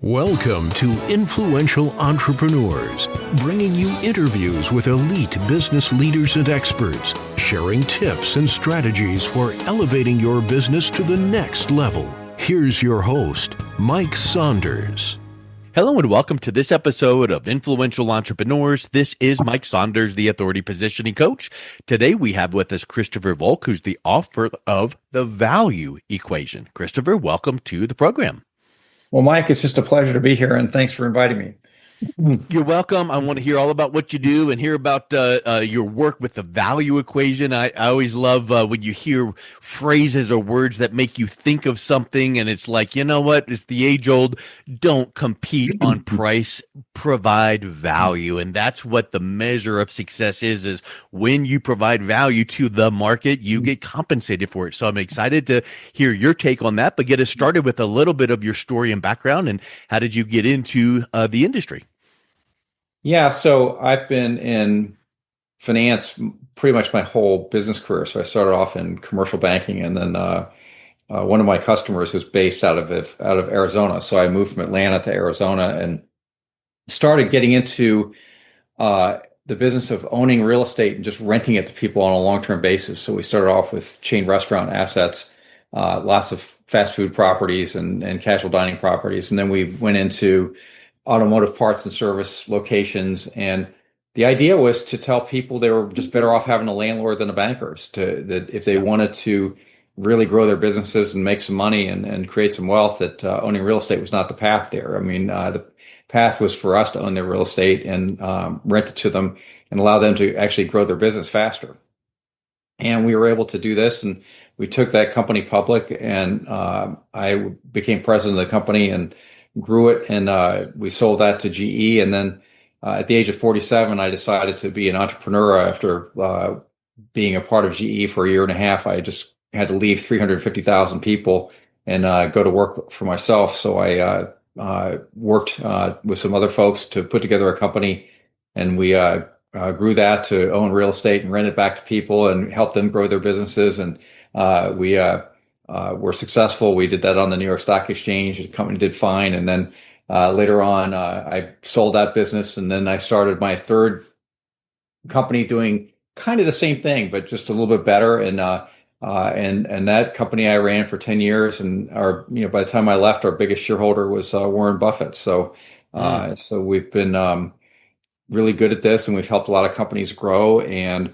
Welcome to Influential Entrepreneurs, bringing you interviews with elite business leaders and experts, sharing tips and strategies for elevating your business to the next level. Here's your host, Mike Saunders. Hello and welcome to this episode of Influential Entrepreneurs. This is Mike Saunders, the Authority Positioning Coach. Today we have with us Christopher Volk, who's the author of The Value Equation. Christopher, welcome to the program. Well, Mike, it's just a pleasure to be here, and thanks for inviting me. You're welcome. I want to hear all about what you do and hear about your work with the value equation. I always love when you hear phrases or words that make you think of something, and it's like, you know what? It's the age-old, don't compete on price, provide value. And that's what the measure of success is when you provide value to the market, you get compensated for it. So I'm excited to hear your take on that, but get us started with a little bit of your story and background, and how did you get into the industry? Yeah, so I've been in finance pretty much my whole business career. So I started off in commercial banking, and then one of my customers was based out of Arizona. So I moved from Atlanta to Arizona and started getting into the business of owning real estate and just renting it to people on a long-term basis. So we started off with chain restaurant assets, lots of fast food properties and casual dining properties, and then we went into automotive parts and service locations. And the idea was to tell people they were just better off having a landlord than a banker's, that if they wanted to really grow their businesses and make some money and create some wealth, that owning real estate was not the path there. I mean, the path was for us to own their real estate and rent it to them and allow them to actually grow their business faster. And we were able to do this, and we took that company public, and I became president of the company and grew it, and we sold that to GE. And then at the age of 47, I decided to be an entrepreneur. After being a part of GE for a year and a half, I just had to leave 350,000 people and go to work for myself. So I worked with some other folks to put together a company, and we grew that to own real estate and rent it back to people and help them grow their businesses. And we were successful. We did that on the New York Stock Exchange. The company did fine. And then later on, I sold that business, and then I started my third company doing kind of the same thing, but just a little bit better. And that company I ran for 10 years, and by the time I left, our biggest shareholder was Warren Buffett. So we've been really good at this, and we've helped a lot of companies grow, and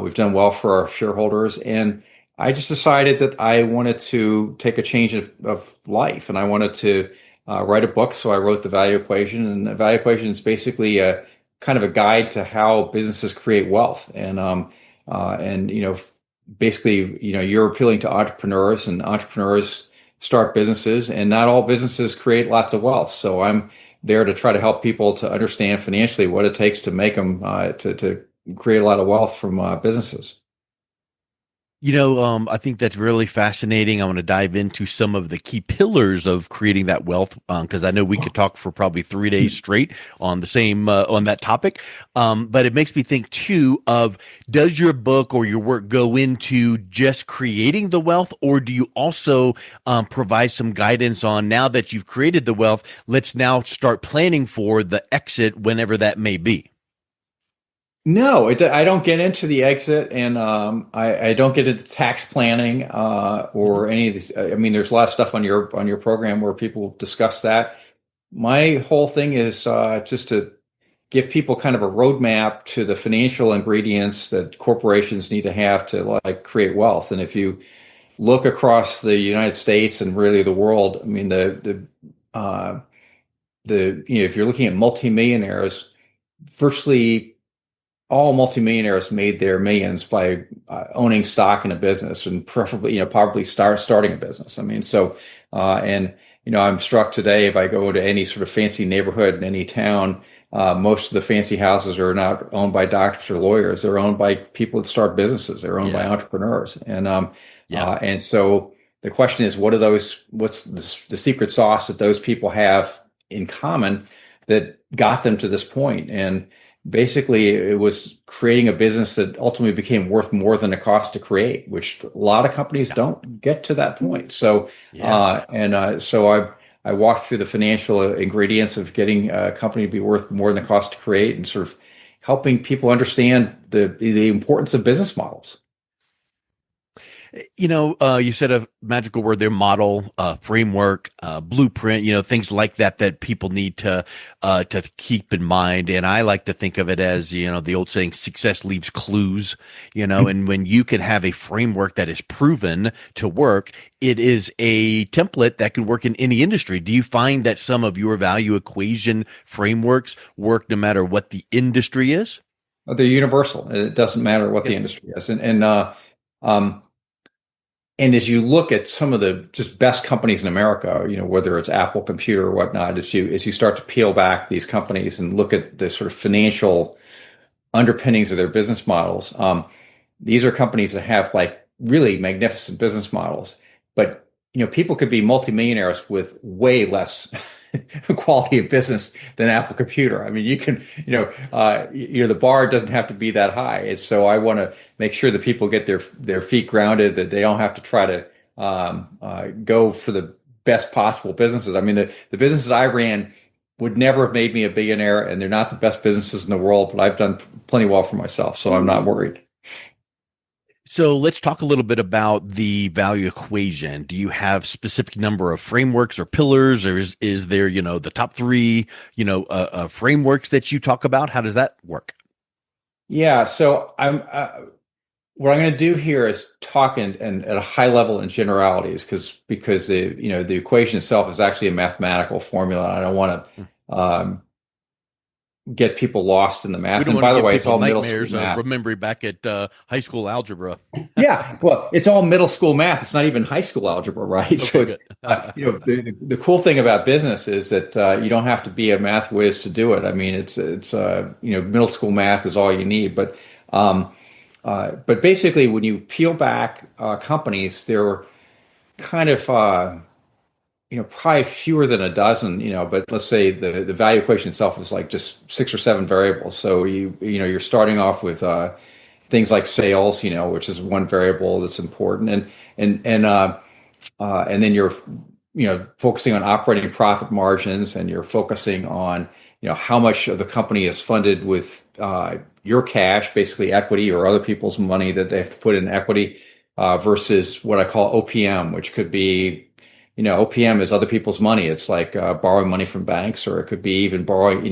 we've done well for our shareholders. And I just decided that I wanted to take a change of life, and I wanted to write a book. So I wrote The Value Equation, and The Value Equation is basically a kind of a guide to how businesses create wealth. Basically, you're appealing to entrepreneurs, and entrepreneurs start businesses, and not all businesses create lots of wealth. So I'm there to try to help people to understand financially what it takes to make them to create a lot of wealth from businesses. I think that's really fascinating. I want to dive into some of the key pillars of creating that wealth, because I know we could talk for probably 3 days straight on the same on that topic. But it makes me think too of, does your book or your work go into just creating the wealth, or do you also provide some guidance on, now that you've created the wealth, let's now start planning for the exit whenever that may be? No, I don't get into the exit, and I don't get into tax planning or any of these. I mean, there's a lot of stuff on your program where people discuss that. My whole thing is just to give people kind of a roadmap to the financial ingredients that corporations need to have to create wealth. And if you look across the United States and really the world, I mean, if you're looking at multimillionaires, virtually all multimillionaires made their millions by owning stock in a business, and preferably, probably starting a business. I mean, I'm struck today, if I go to any sort of fancy neighborhood in any town, most of the fancy houses are not owned by doctors or lawyers. They're owned by people that start businesses. They're owned by entrepreneurs. And so the question is, what's the secret sauce that those people have in common that got them to this point? And basically, it was creating a business that ultimately became worth more than the cost to create, which a lot of companies don't get to that point. So, so I walk through the financial ingredients of getting a company to be worth more than the cost to create, and sort of helping people understand the importance of business models. You said a magical word there: model, framework, blueprint. Things like that that people need to keep in mind. And I like to think of it as the old saying, "Success leaves clues." And when you can have a framework that is proven to work, it is a template that can work in any industry. Do you find that some of your value equation frameworks work no matter what the industry is? They're universal. It doesn't matter what the Yeah. industry is. Um, and as you look at some of the just best companies in America, whether it's Apple Computer or whatnot, as you start to peel back these companies and look at the sort of financial underpinnings of their business models, these are companies that have like really magnificent business models, but people could be multimillionaires with way less quality of business than Apple Computer. I mean, you can, the bar doesn't have to be that high. And so I want to make sure that people get their feet grounded, that they don't have to try to go for the best possible businesses. I mean, the businesses I ran would never have made me a billionaire, and they're not the best businesses in the world, but I've done plenty well for myself, so I'm not worried. So let's talk a little bit about the value equation. Do you have specific number of frameworks or pillars, or is there, the top three, frameworks that you talk about? How does that work? Yeah, so what I'm going to do here is talk and at a high level in generalities, because the equation itself is actually a mathematical formula. I don't want to get people lost in the We math. don't And want to by the give way, it's people all middle school nightmares of math. remembering back at high school algebra. Yeah, well, it's all middle school math. It's not even high school algebra, right? So Okay, it's good. the cool thing about business is that you don't have to be a math whiz to do it. I mean, it's middle school math is all you need. But basically, when you peel back companies, they're kind of probably fewer than a dozen. But let's say the value equation itself is like just 6 or 7 variables. So you're starting off with things like sales, which is one variable that's important, and then you're focusing on operating profit margins, and you're focusing on how much of the company is funded with your cash, basically equity or other people's money that they have to put in equity, versus what I call OPM, which could be OPM is other people's money. It's like borrowing money from banks, or it could be even borrowing,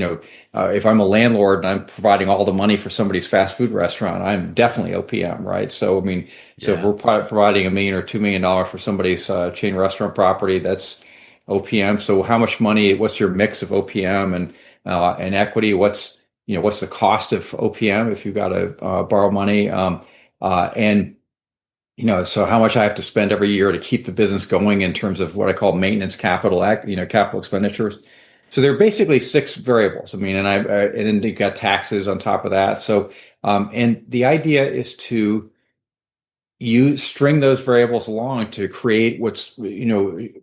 if I'm a landlord and I'm providing all the money for somebody's fast food restaurant, I'm definitely OPM, right? So, I mean, so if Yeah. we're providing $1 million or $2 million for somebody's chain restaurant property, that's OPM. So how much money, what's your mix of OPM and equity? What's the cost of OPM if you've got to borrow money? And so how much I have to spend every year to keep the business going in terms of what I call maintenance capital, capital expenditures. So there are basically 6 variables. I mean, and then you've got taxes on top of that. So, and the idea is to you string those variables along to create what's,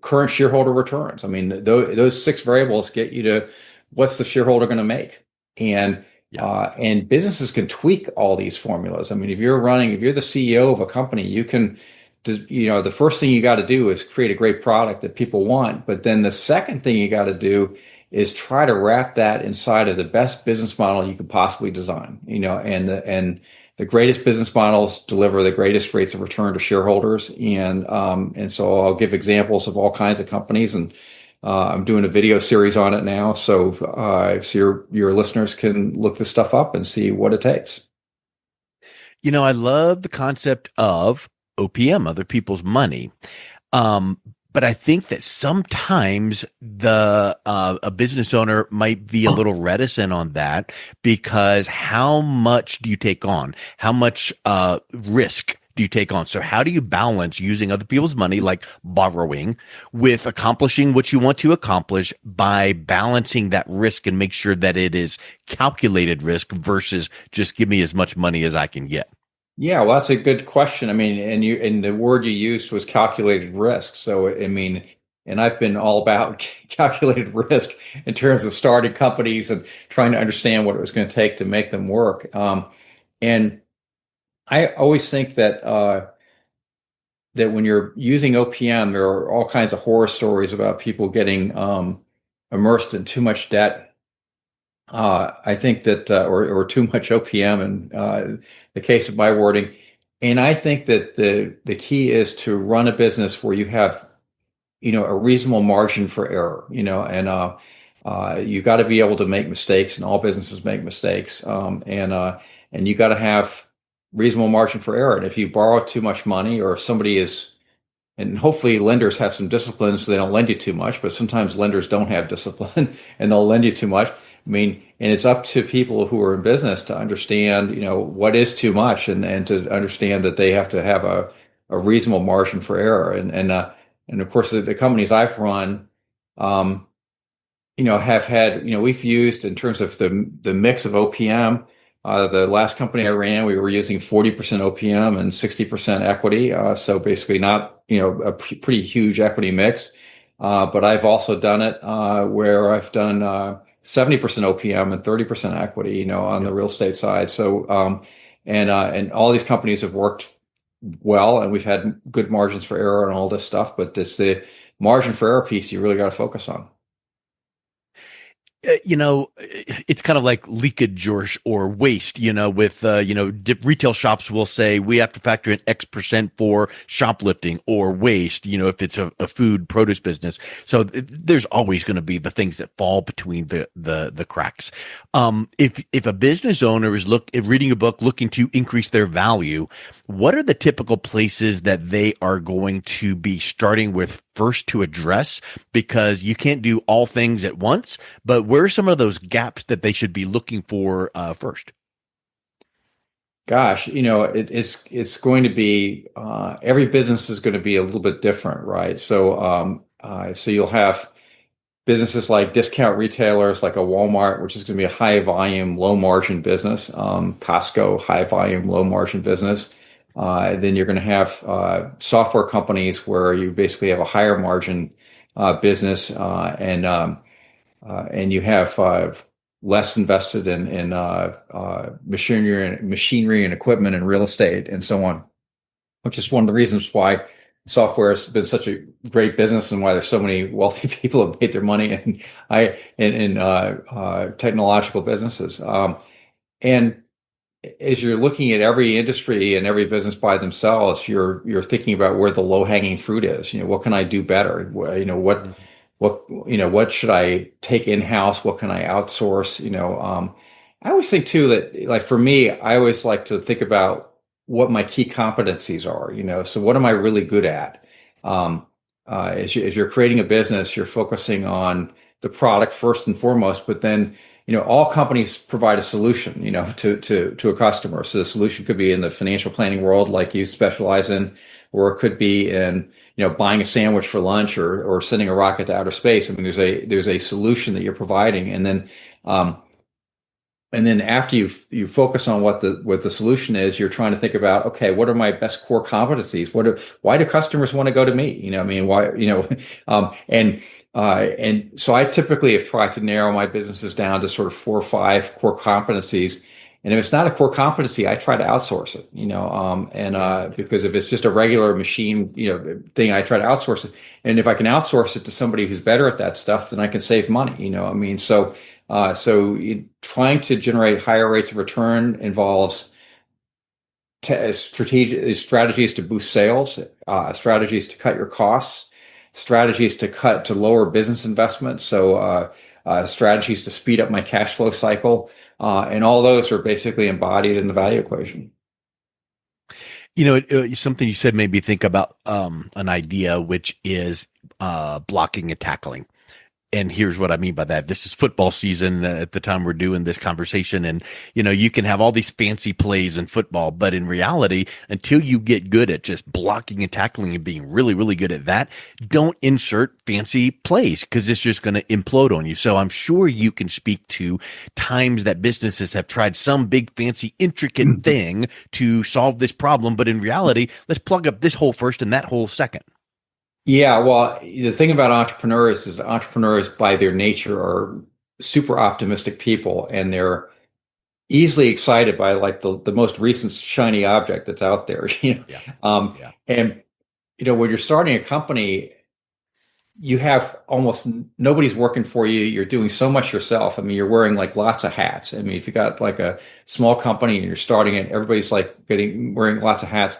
current shareholder returns. I mean, those 6 variables get you to what's the shareholder going to make. And Yeah. and businesses can tweak all these formulas. I mean, if you're the CEO of a company, you can, the first thing you got to do is create a great product that people want. But then the second thing you got to do is try to wrap that inside of the best business model you could possibly design. And the greatest business models deliver the greatest rates of return to shareholders. And so I'll give examples of all kinds of companies, and I'm doing a video series on it now, so your listeners can look this stuff up and see what it takes. I love the concept of OPM, other people's money. Um, but I think that sometimes a business owner might be a little reticent on that, because how much do you take on? How much risk do you take on? So how do you balance using other people's money, like borrowing, with accomplishing what you want to accomplish by balancing that risk and make sure that it is calculated risk versus just give me as much money as I can get? Yeah, well, that's a good question. I mean, and the word you used was calculated risk. So, I mean, and I've been all about calculated risk in terms of starting companies and trying to understand what it was going to take to make them work. And I always think that that when you're using OPM, there are all kinds of horror stories about people getting immersed in too much debt. I think that, or too much OPM in the case of my wording. And I think that the key is to run a business where you have, a reasonable margin for error, and you got to be able to make mistakes, and all businesses make mistakes. And you got to have reasonable margin for error. And if you borrow too much money, or if somebody is, and hopefully lenders have some discipline so they don't lend you too much, but sometimes lenders don't have discipline and they'll lend you too much. I mean, and it's up to people who are in business to understand, what is too much, and to understand that they have to have a reasonable margin for error. And of course, the companies I've run, have had, we've used, in terms of the mix of OPM, the last company I ran, we were using 40% OPM and 60% equity. So basically not, a pretty huge equity mix. But I've also done it where I've done 70% OPM and 30% equity, on the real estate side. So, and all these companies have worked well, and we've had good margins for error and all this stuff. But it's the margin for error piece you really got to focus on. It's kind of like leakage or waste, with, retail shops will say we have to factor in X% for shoplifting or waste, if it's a food produce business. So there's always going to be the things that fall between the cracks. If a business owner is reading a book looking to increase their value, what are the typical places that they are going to be starting with first to address? Because you can't do all things at once, but where are some of those gaps that they should be looking for first? Gosh, it's going to be every business is going to be a little bit different, right? So so you'll have businesses like discount retailers, like a Walmart, which is going to be a high volume, low margin business. Costco, high volume, low margin business. Then you're going to have software companies where you basically have a higher margin business, and you have less invested in machinery and equipment and real estate and so on, which is one of the reasons why software has been such a great business and why there's so many wealthy people who have made their money in technological businesses. And as you're looking at every industry and every business by themselves, you're thinking about where the low hanging fruit is. What can I do better? What should I take in house? What can I outsource? I always think too that, like, for me, I always like to think about what my key competencies are. So what am I really good at? As you're creating a business, you're focusing on the product first and foremost, but then all companies provide a solution, to a customer. So the solution could be in the financial planning world, like you specialize in, or it could be in, buying a sandwich for lunch, or sending a rocket to outer space. I mean, there's a solution that you're providing, and then after you focus on what the solution is, you're trying to think about, okay, what are my best core competencies? Why do customers want to go to me? I mean, why, and so I typically have tried to narrow my businesses down to sort of 4 or 5 core competencies. And if it's not a core competency, I try to outsource it, because if it's just a regular machine, thing, I try to outsource it. And if I can outsource it to somebody who's better at that stuff, then I can save money, I mean, so trying to generate higher rates of return involves strategies to boost sales, strategies to cut your costs, strategies to lower business investment. So, strategies to speed up my cash flow cycle. And all those are basically embodied in the value equation. Something you said made me think about an idea, which is blocking and tackling. And here's what I mean by that. This is football season at the time we're doing this conversation. And, you can have all these fancy plays in football, but in reality, until you get good at just blocking and tackling and being really, really good at that, don't insert fancy plays, because it's just going to implode on you. So I'm sure you can speak to times that businesses have tried some big, fancy, intricate thing to solve this problem. But in reality, let's plug up this hole first and that hole second. Yeah, well, the thing about entrepreneurs is that entrepreneurs by their nature are super optimistic people, and they're easily excited by, like, the most recent shiny object that's out there. Yeah. And when you're starting a company, you have almost nobody's working for you. You're doing so much yourself. I mean, you're wearing like lots of hats. I mean, if you got like a small company and you're starting it, everybody's like wearing lots of hats,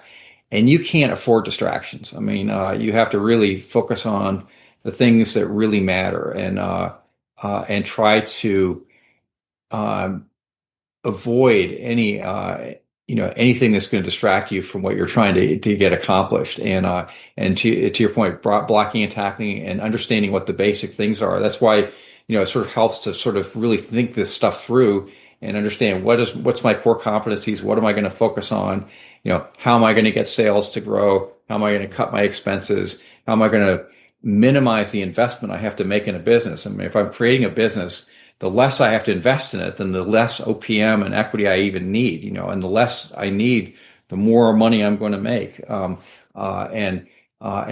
and you can't afford distractions. I mean, you have to really focus on the things that really matter, and try to um, avoid anything that's going to distract you from what you're trying to get accomplished. And to your point, blocking and tackling and understanding what the basic things are. That's why, it sort of helps to sort of really think this stuff through and understand what's my core competencies, what am I going to focus on, how am I going to get sales to grow, how am I going to cut my expenses, how am I going to minimize the investment I have to make in a business. I mean, if I'm creating a business, the less I have to invest in it, then the less OPM and equity I even need, and the less I need, the more money I'm going to make. And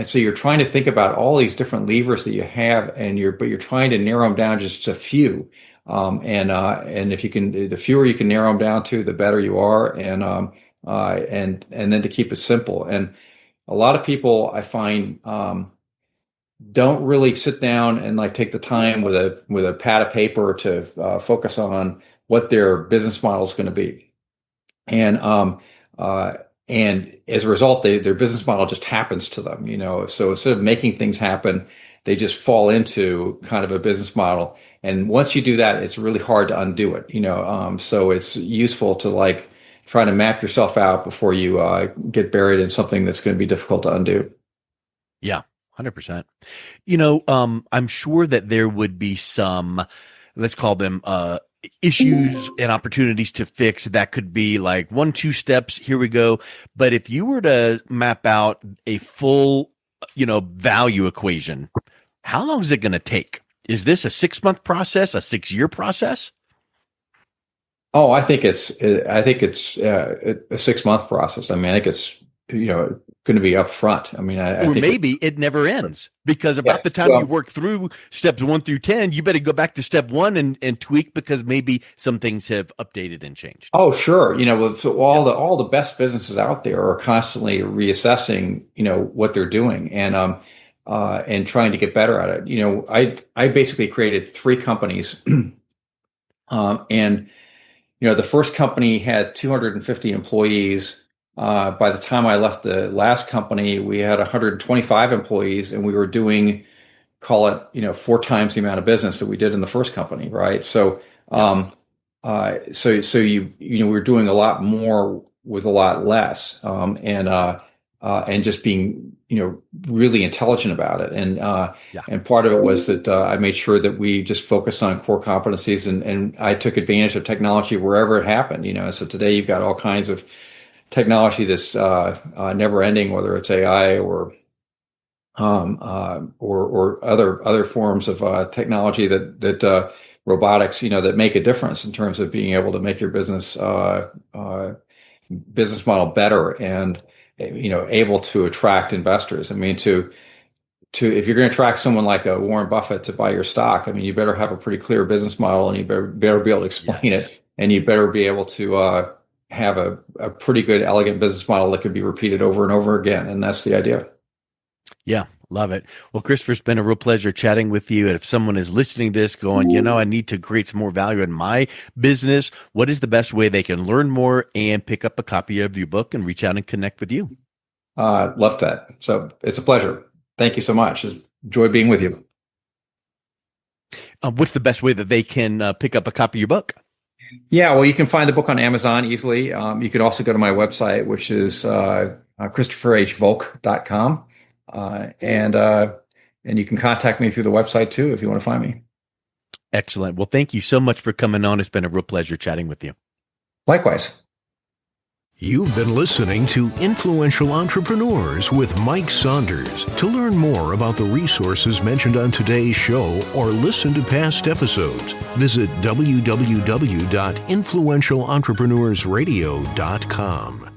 so you're trying to think about all these different levers that you have, but you're trying to narrow them down just a few. And if you can, the fewer you can narrow them down to, the better you are. And then to keep it simple. And a lot of people I find, don't really sit down and like take the time with a pad of paper to focus on what their business model is going to be, and as a result, their business model just happens to them. So instead of making things happen, they just fall into kind of a business model, and once you do that, it's really hard to undo it. So it's useful to like try to map yourself out before you get buried in something that's going to be difficult to undo. Yeah. 100%. I'm sure that there would be some, let's call them issues and opportunities to fix that could be like 1-2 steps. Here we go. But if you were to map out a full, value equation, how long is it going to take? Is this a 6-month process, a 6-year process? Oh, I think it's a 6-month process. I mean, I think it's going to be upfront. I mean, I think maybe it never ends, because about the time you work through steps 1 through 10, you better go back to step 1 and tweak, because maybe some things have updated and changed. Oh, sure. So all the best businesses out there are constantly reassessing, what they're doing, and trying to get better at it. I basically created 3 companies, and the first company had 250 employees. By the time I left the last company, we had 125 employees, and we were doing, call it, 4 times the amount of business that we did in the first company, right? So, we were doing a lot more with a lot less, and just being, really intelligent about it. And part of it was that I made sure that we just focused on core competencies, and I took advantage of technology wherever it happened. So today you've got all kinds of technology that's never ending, whether it's AI or other forms of technology that robotics, that make a difference in terms of being able to make your business model better, and able to attract investors. I mean, to if you're going to attract someone like a Warren Buffett to buy your stock, I mean, you better have a pretty clear business model, and you better be able to explain it, and you better be able to have a pretty good, elegant business model that could be repeated over and over again. And that's the idea. Yeah, love it. Well, Christopher, it's been a real pleasure chatting with you. And if someone is listening to this going, I need to create some more value in my business, what is the best way they can learn more and pick up a copy of your book and reach out and connect with you? Love that. So it's a pleasure. Thank you so much. It's enjoyed being with you. What's the best way that they can pick up a copy of your book? Yeah, well, you can find the book on Amazon easily. You could also go to my website, which is ChristopherHVolk.com. And you can contact me through the website too, if you want to find me. Excellent. Well, thank you so much for coming on. It's been a real pleasure chatting with you. Likewise. You've been listening to Influential Entrepreneurs with Mike Saunders. To learn more about the resources mentioned on today's show or listen to past episodes, visit www.influentialentrepreneursradio.com.